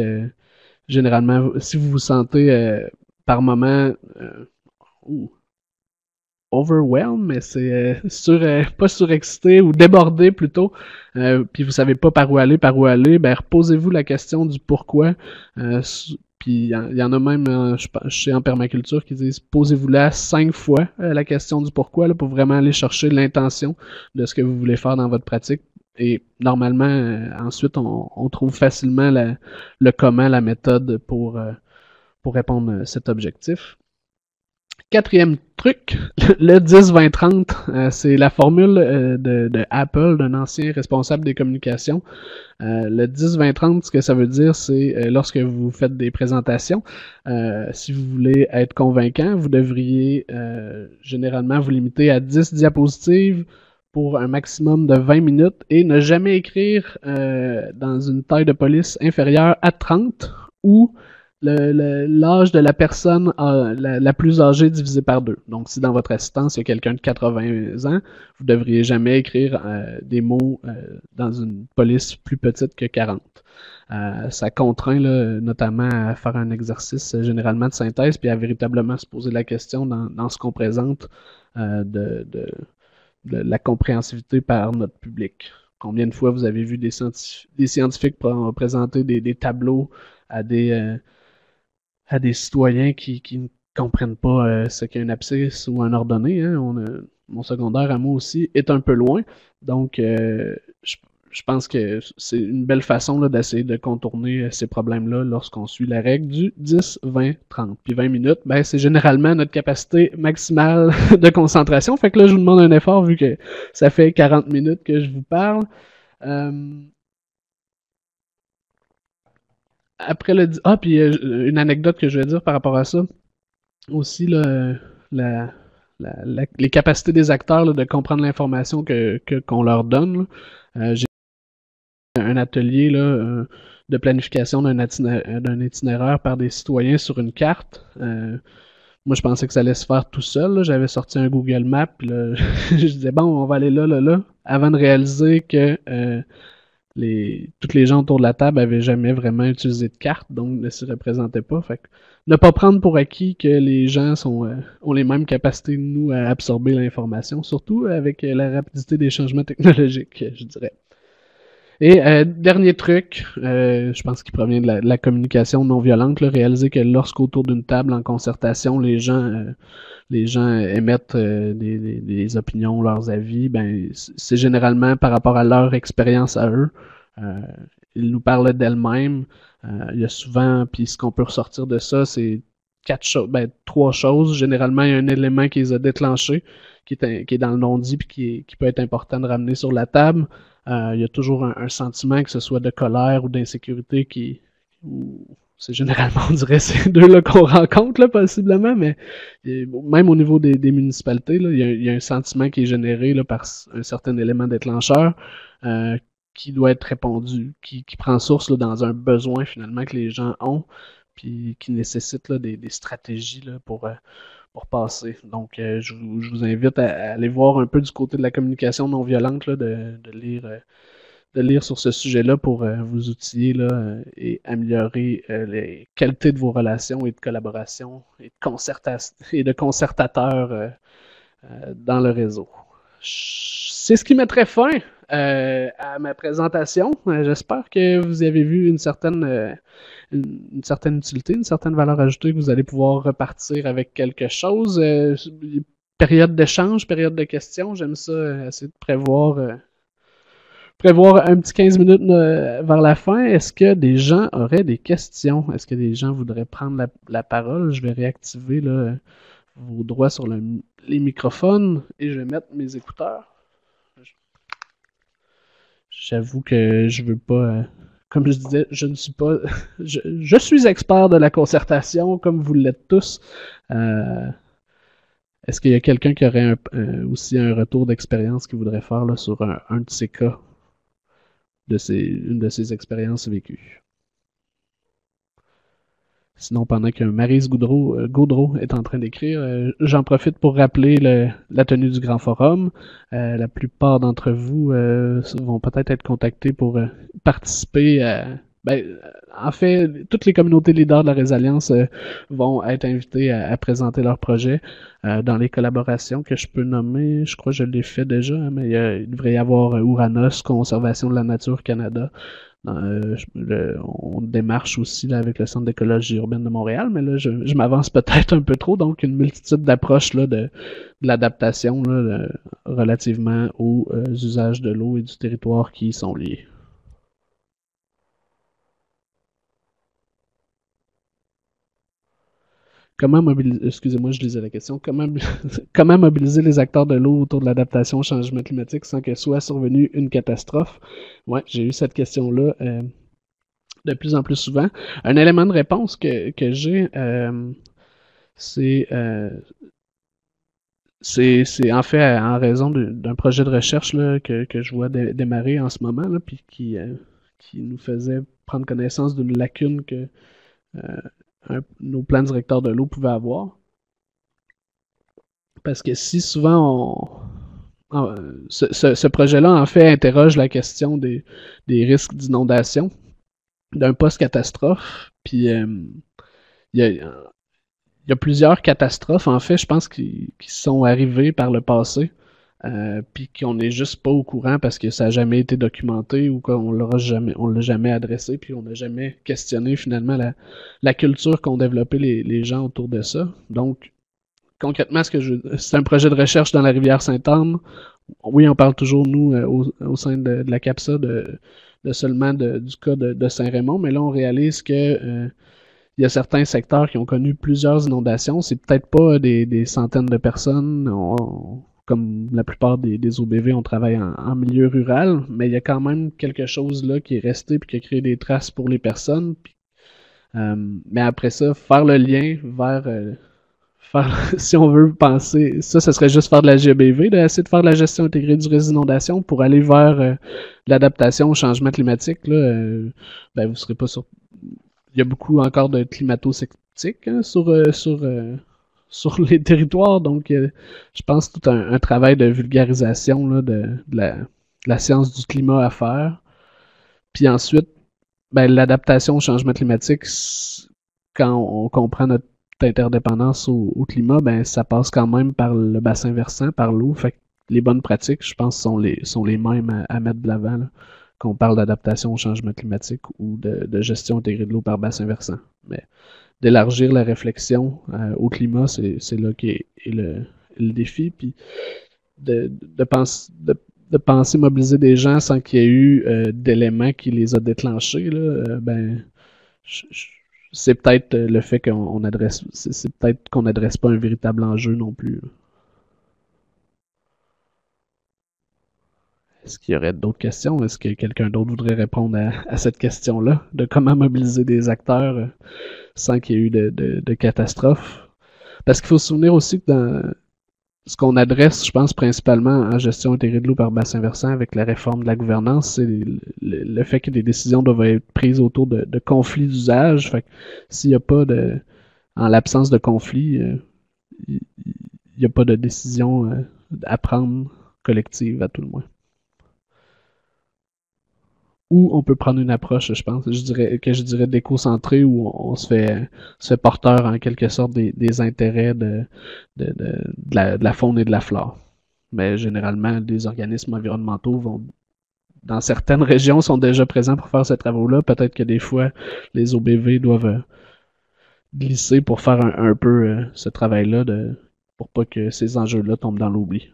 Speaker 1: généralement, si vous vous sentez par moment overwhelmed, mais c'est pas surexcité ou débordé plutôt, puis vous savez pas par où aller, ben reposez-vous la question du pourquoi. Puis il y en a même, je sais en permaculture, qui disent posez-vous là 5 fois la question du pourquoi là, pour vraiment aller chercher l'intention de ce que vous voulez faire dans votre pratique. Et normalement, ensuite, on trouve facilement le comment, la méthode pour répondre à cet objectif. Quatrième truc, le 10-20-30, c'est la formule de Apple, d'un ancien responsable des communications. Le 10-20-30, ce que ça veut dire, c'est lorsque vous faites des présentations, si vous voulez être convaincant, vous devriez généralement vous limiter à 10 diapositives pour un maximum de 20 minutes et ne jamais écrire dans une taille de police inférieure à 30 ou l'âge de la personne la plus âgée divisé par 2. Donc, si dans votre assistance, il y a quelqu'un de 80 ans, vous ne devriez jamais écrire des mots dans une police plus petite que 40. Ça contraint là, notamment à faire un exercice généralement de synthèse, puis à véritablement se poser la question dans ce qu'on présente de la compréhensivité par notre public. Combien de fois vous avez vu des scientifiques présenter des tableaux à des citoyens qui ne comprennent pas ce qu'est un abscisse ou un ordonnée. Hein. Mon secondaire à moi aussi est un peu loin. Donc, je pense que c'est une belle façon d'essayer de contourner ces problèmes-là lorsqu'on suit la règle du 10, 20, 30. Puis 20 minutes, ben, c'est généralement notre capacité maximale de concentration. Fait que là, je vous demande un effort vu que ça fait 40 minutes que je vous parle. Après puis une anecdote que je vais dire par rapport à ça. Aussi, là, la, les capacités des acteurs là, de comprendre l'information qu'on leur donne. J'ai un atelier là, de planification d'un itinéraire par des citoyens sur une carte. Moi, je pensais que ça allait se faire tout seul. Là. J'avais sorti un Google Maps, puis là, je disais, bon, on va aller là, là, là, avant de réaliser que toutes les gens autour de la table avaient jamais vraiment utilisé de carte, donc ne s'y représentaient pas. Fait que ne pas prendre pour acquis que les gens ont les mêmes capacités que nous à absorber l'information, surtout avec la rapidité des changements technologiques, je dirais. Et dernier truc, je pense qu'il provient de la communication non violente, là, réaliser que lorsqu'autour d'une table en concertation, les gens émettent des opinions, leurs avis, ben c'est généralement par rapport à leur expérience à eux. Ils nous parlent d'elles-mêmes. Il y a souvent, puis ce qu'on peut ressortir de ça, c'est trois choses. Généralement, il y a un élément qui les a déclenchés, qui est dans le non-dit, puis qui peut être important de ramener sur la table. Il y a toujours un sentiment, que ce soit de colère ou d'insécurité, c'est généralement, on dirait, ces deux-là qu'on rencontre, là, possiblement, mais même au niveau des municipalités, là, il y a un sentiment qui est généré là, par un certain élément déclencheur qui doit être répondu, qui prend source là, dans un besoin, finalement, que les gens ont, puis qui nécessite là, des stratégies là, pour passer. Donc, je vous invite à aller voir un peu du côté de la communication non violente, là, de lire sur ce sujet-là pour vous outiller là, et améliorer les qualités de vos relations et de collaboration et de concertateurs dans le réseau. C'est ce qui mettrait fin à ma présentation. J'espère que vous avez vu une certaine utilité, une certaine valeur ajoutée, que vous allez pouvoir repartir avec quelque chose. Période d'échange, période de questions, j'aime ça, essayer de prévoir un petit 15 minutes vers la fin. Est-ce que des gens auraient des questions? Est-ce que des gens voudraient prendre la parole? Je vais réactiver là, vos droits sur les microphones et je vais mettre mes écouteurs. J'avoue que je veux pas. Comme je disais, je ne suis pas. Je suis expert de la concertation, comme vous l'êtes tous. Est-ce qu'il y a quelqu'un qui aurait aussi un retour d'expérience qu'il voudrait faire là, sur un de ces cas, une de ces expériences vécues? Sinon, pendant que Maryse Gaudreau est en train d'écrire, j'en profite pour rappeler la tenue du Grand Forum. La plupart d'entre vous vont peut-être être contactés pour participer en fait, toutes les communautés leaders de la Résilience vont être invitées à présenter leurs projets dans les collaborations que je peux nommer. Je crois que je l'ai fait déjà, hein, mais il devrait y avoir Ouranos, Conservation de la Nature Canada. On démarche aussi là, avec le Centre d'écologie urbaine de Montréal, mais là, je m'avance peut-être un peu trop, donc une multitude d'approches là, de l'adaptation là, relativement aux usages de l'eau et du territoire qui y sont liés. Excusez-moi, je lisais la question. Comment mobiliser les acteurs de l'eau autour de l'adaptation au changement climatique sans que soit survenue une catastrophe? Ouais, j'ai eu cette question-là de plus en plus souvent. Un élément de réponse que j'ai, c'est c'est en fait en raison d'un projet de recherche là, que je vois démarrer en ce moment, là, puis qui nous faisait prendre connaissance d'une lacune que nos plans directeurs de l'eau pouvaient avoir. Parce que si souvent ce projet-là, en fait, interroge la question des risques d'inondation d'un post-catastrophe. Puis il y a plusieurs catastrophes, en fait, je pense, qui sont arrivées par le passé. Puis qu'on n'est juste pas au courant parce que ça n'a jamais été documenté ou qu'on l'a jamais adressé, puis on n'a jamais questionné finalement la culture qu'ont développé les gens autour de ça. Donc, concrètement, c'est un projet de recherche dans la rivière Sainte-Anne. Oui, on parle toujours, nous, au sein de la CAPSA, de seulement du cas de Saint-Raymond, mais là, on réalise que il y a certains secteurs qui ont connu plusieurs inondations. C'est peut-être pas des centaines de personnes. Comme la plupart des OBV, on travaille en milieu rural, mais il y a quand même quelque chose là qui est resté puis qui a créé des traces pour les personnes. Mais après ça, faire le lien vers si on veut penser, ça serait juste faire de la GBV, d'essayer de faire de la gestion intégrée du risque d'inondation pour aller vers l'adaptation au changement climatique. Là, vous serez pas sur. Il y a beaucoup encore de climato-sceptiques hein, sur les territoires, donc je pense tout un travail de vulgarisation là, de la science du climat à faire. Puis ensuite, l'adaptation au changement climatique, quand on comprend notre interdépendance au climat, ça passe quand même par le bassin versant, par l'eau. Fait que les bonnes pratiques, je pense, sont les mêmes à mettre de l'avant, là, qu'on parle d'adaptation au changement climatique ou de gestion intégrée de l'eau par bassin versant. Mais d'élargir la réflexion au climat, c'est là qu'est le défi. Puis de penser mobiliser des gens sans qu'il y ait eu d'éléments qui les a déclenchés, là, c'est peut-être le fait qu'on adresse. C'est peut-être qu'on n'adresse pas un véritable enjeu non plus. Est-ce qu'il y aurait d'autres questions? Est-ce que quelqu'un d'autre voudrait répondre à cette question-là? De comment mobiliser des acteurs sans qu'il y ait eu de catastrophe? Parce qu'il faut se souvenir aussi que dans ce qu'on adresse, je pense, principalement en gestion intégrée de l'eau par bassin versant avec la réforme de la gouvernance, c'est le fait que des décisions doivent être prises autour de conflits d'usage. Fait que s'il n'y a pas en l'absence de conflit, il n'y a pas de décision à prendre collective, à tout le moins. Ou on peut prendre une approche, je pense, je dirais d'éco-centré, où se fait porteur en quelque sorte des intérêts de la faune et de la flore. Mais généralement, des organismes environnementaux vont, dans certaines régions, sont déjà présents pour faire ces travaux-là. Peut-être que des fois, les OBV doivent glisser pour faire un peu ce travail-là, pour pas que ces enjeux-là tombent dans l'oubli.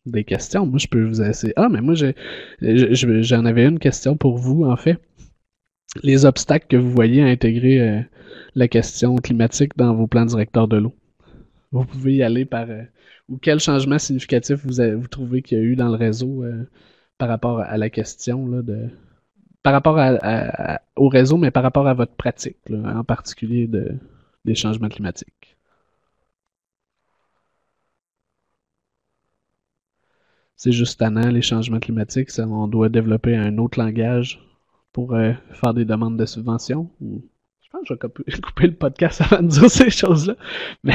Speaker 1: Des questions, moi je peux vous essayer. Ah, mais moi j'en avais une question pour vous, en fait. Les obstacles que vous voyez à intégrer la question climatique dans vos plans directeurs de l'eau. Vous pouvez y aller par... ou quel changement significatif vous trouvez qu'il y a eu dans le réseau par rapport à la question, là, par rapport au réseau, mais par rapport à votre pratique, là, en particulier des changements climatiques. C'est juste tannant, les changements climatiques, on doit développer un autre langage pour faire des demandes de subventions. Je pense que je vais couper le podcast avant de dire ces choses-là. Mais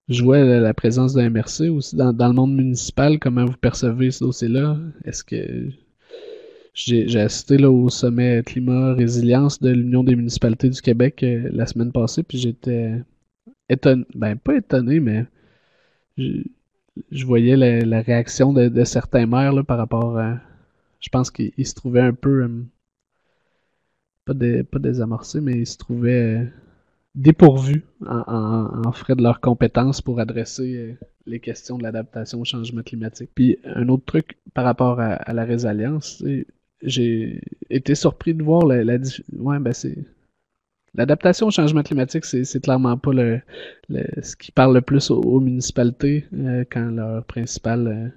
Speaker 1: je vois la présence d'un MRC aussi dans le monde municipal. Comment vous percevez ce dossier-là? Est-ce que j'ai assisté là, au sommet climat résilience de l'Union des municipalités du Québec la semaine passée, puis j'étais étonné, ben pas étonné, mais je, je voyais la réaction de certains maires là, par rapport à. Je pense qu'ils se trouvaient un peu, pas désamorcés, mais ils se trouvaient dépourvus en frais de leurs compétences pour adresser les questions de l'adaptation au changement climatique. Puis un autre truc par rapport à la résilience, j'ai été surpris de voir ouais, ben c'est l'adaptation au changement climatique, c'est clairement pas ce qui parle le plus aux municipalités quand leur principale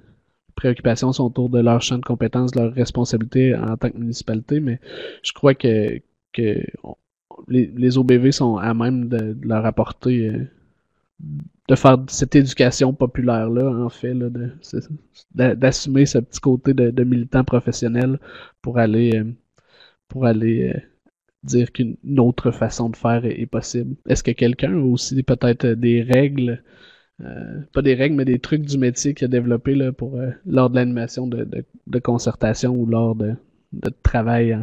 Speaker 1: préoccupations sont autour de leur champ de compétences, de leurs responsabilités en tant que municipalité, mais je crois que les OBV sont à même de leur apporter, de faire cette éducation populaire-là, en fait, là, d'assumer ce petit côté de militant professionnel pour aller, pour aller dire qu'une autre façon de faire est possible. Est-ce que quelqu'un a aussi peut-être des règles pas des règles, mais des trucs du métier qu'il a développé là, pour lors de l'animation de concertation ou lors de travail.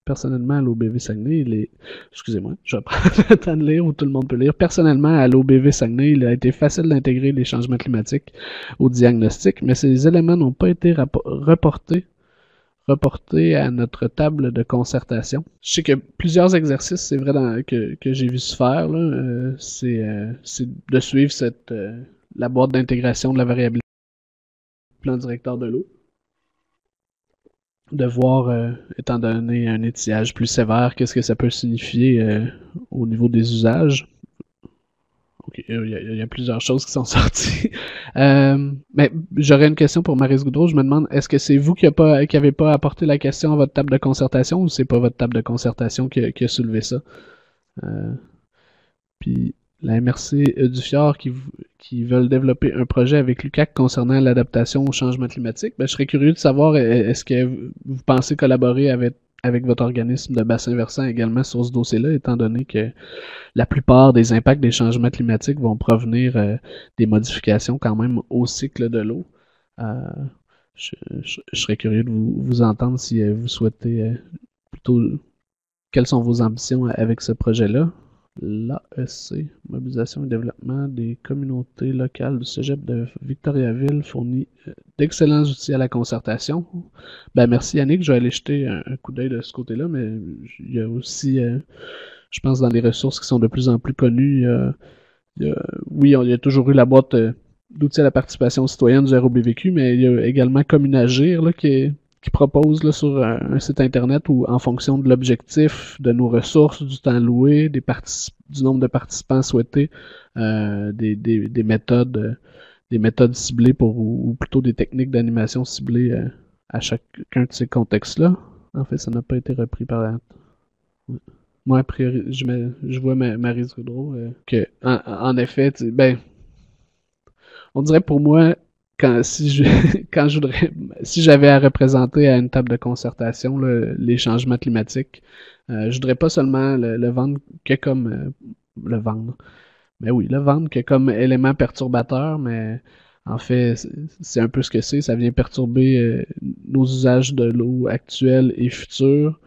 Speaker 1: Personnellement, à l'OBV Saguenay, excusez-moi, je vais prendre le temps de lire où tout le monde peut lire. Personnellement, à l'OBV Saguenay, il a été facile d'intégrer les changements climatiques au diagnostic, mais ces éléments n'ont pas été reportés à notre table de concertation. Je sais que plusieurs exercices, c'est vrai que j'ai vu se faire, là, c'est de suivre la boîte d'intégration de la variabilité du plan directeur de l'eau, de voir, étant donné un étiage plus sévère, qu'est-ce que ça peut signifier au niveau des usages. Ok, il y a plusieurs choses qui sont sorties. Mais j'aurais une question pour Maryse Goudreau. Je me demande, est-ce que c'est vous qui avez pas apporté la question à votre table de concertation ou c'est pas votre table de concertation qui a soulevé ça? Euh, Puis la MRC du Fjord qui veulent développer un projet avec l'UQAC concernant l'adaptation au changement climatique. Ben, je serais curieux de savoir, est-ce que vous pensez collaborer avec votre organisme de bassin versant également sur ce dossier-là, étant donné que la plupart des impacts des changements climatiques vont provenir des modifications quand même au cycle de l'eau. Euh, je serais curieux de vous entendre si vous souhaitez plutôt quelles sont vos ambitions avec ce projet-là. L'AEC, Mobilisation et développement des communautés locales du Cégep de Victoriaville, fournit d'excellents outils à la concertation. Ben merci Yannick, je vais aller jeter un coup d'œil de ce côté-là, mais il y a aussi, je pense, dans les ressources qui sont de plus en plus connues, oui, il y a toujours eu la boîte d'outils à la participation citoyenne du ROBVQ, mais il y a également Communagir là, qui propose là, sur un site internet où, en fonction de l'objectif, de nos ressources, du temps loué, du nombre de participants souhaités, des méthodes ciblées ou plutôt des techniques d'animation ciblées à chacun de ces contextes-là. En fait, ça n'a pas été repris par la. Moi, a priori, je vois Maryse Goudreau que, en effet, ben, on dirait pour moi, quand je voudrais, si j'avais à représenter à une table de concertation les changements climatiques, je voudrais pas seulement le vendre que comme le vendre. Mais oui, le vendre que comme élément perturbateur, mais en fait, c'est un peu ce que c'est. Ça vient perturber nos usages de l'eau actuels et futurs.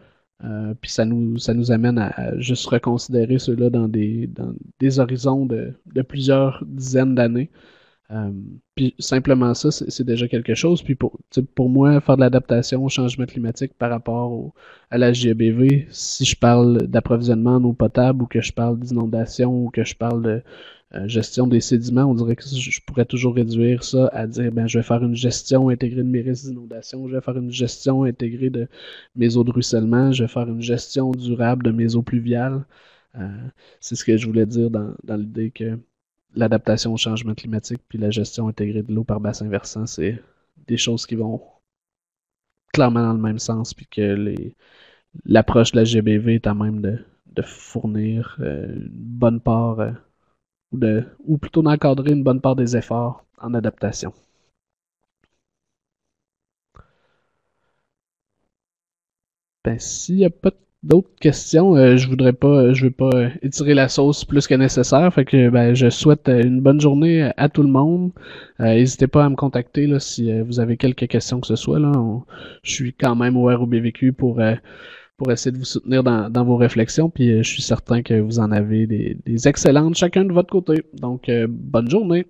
Speaker 1: Puis ça nous amène à juste reconsidérer ceux-là dans des horizons de plusieurs dizaines d'années. Puis simplement ça, c'est déjà quelque chose. Puis pour moi, faire de l'adaptation au changement climatique par rapport à la GBV, si je parle d'approvisionnement en eau potable ou que je parle d'inondation ou que je parle de gestion des sédiments, on dirait que je pourrais toujours réduire ça à dire ben je vais faire une gestion intégrée de mes risques d'inondation, je vais faire une gestion intégrée de mes eaux de ruissellement, je vais faire une gestion durable de mes eaux pluviales. Euh, c'est ce que je voulais dire dans l'idée que l'adaptation au changement climatique puis la gestion intégrée de l'eau par bassin versant, c'est des choses qui vont clairement dans le même sens, puis que l'approche de la GBV est à même de fournir une bonne part, ou plutôt d'encadrer une bonne part des efforts en adaptation. Ben, s'il n'y a pas d'autres questions, je veux pas étirer la sauce plus que nécessaire. Fait que ben, je souhaite une bonne journée à tout le monde. N'hésitez pas à me contacter là, si vous avez quelques questions que ce soit. Là. Je suis quand même ouvert au BVQ pour essayer de vous soutenir dans vos réflexions. Puis je suis certain que vous en avez des excellentes chacun de votre côté. Donc, bonne journée.